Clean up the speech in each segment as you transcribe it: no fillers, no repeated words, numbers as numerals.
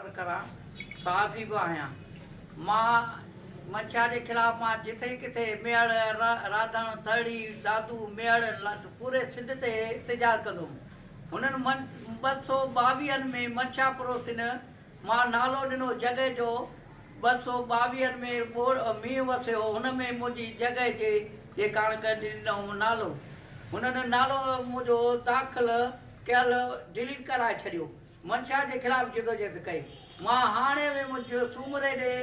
बराबरि करां साफ़ी बि आहियां। मां मंशा जे ख़िलाफ़ मां जिथे किथे मेड़ राधण थड़ी दादू मेड़ पूरे सिंध ते इतिजार कंदुमि। हुननि 222 में मंशा पड़ोसिन मां नालो ॾिनो जॻह जो 222 में मींहुं वसियो हुन में मुंहिंजी जॻह जे कारण ॾिनो नालो। हुननि नालो मुंहिंजो दाख़िल कयल डिलीट कराए छॾियो। मंशा जे ख़िलाफ़ जिदोजहद कई। मां हाणे बि मुंहिंजो सूमरे ॾे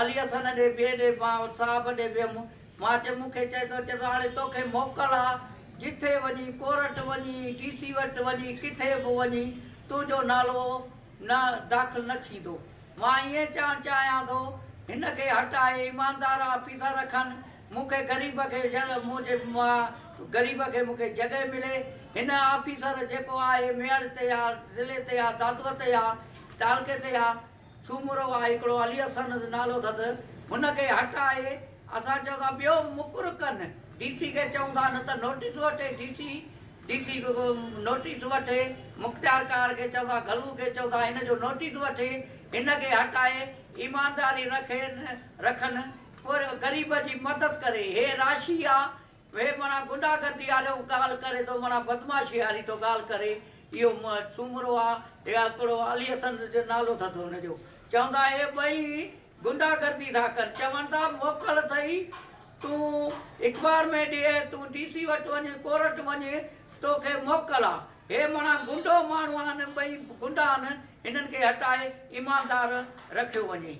अली हसन ॾे ॿिए ॾे मां साहब ॾे वियुमि। मां चयो मूंखे चए थो हाणे तोखे मोकल आहे जिथे वञी कोर्ट वञी DC वटि वञी किथे बि वञी तुंहिंजो नालो न दाख़िल न थींदो। मां ईअं चवणु चाहियां थो हिनखे हटाए ईमानदार ऑफिसर रखनि। मूंखे ग़रीब खे ग़रीब खे मूंखे जॻह मिले। हिन ऑफिसर जेको आहे मेयर ते आहे ज़िले ते आहे दादूअ ते आहे तालके ते आहे सूमरो आहे हिकिड़ो अली हसन नालो अथसि हुनखे हटाए असां चऊं था ॿियो मुक़ररु कनि। DC खे चऊं था न त नोटिस वठे DC नोटिस वठे मुख़्तियार खे चऊं था गलू खे चऊं था हिन जो नोटिस वठे हिनखे हटाए ईमानदारी रखनि पोइ ग़रीब जी मदद करे। हे राशी आहे वे माना गुंडागर्दी वारो ॻाल्हि करे थो माना बदमाशी वारी थो ॻाल्हि करे। इहो सूमरो आहे या हिकिड़ो अली हसन जो नालो अथसि हुनजो चवंदा हे ॿई गुंडागर्दी था कनि। चवनि था मोकल अथई तूं अख़बार में ॾिए तूं DC वटि वञे कोर्ट वञे तोखे मोकल आहे। हे माना गुंडो माण्हू आहिनि ॿई गुंडा आहिनि हिननि खे हटाए ईमानदार रखियो वञे।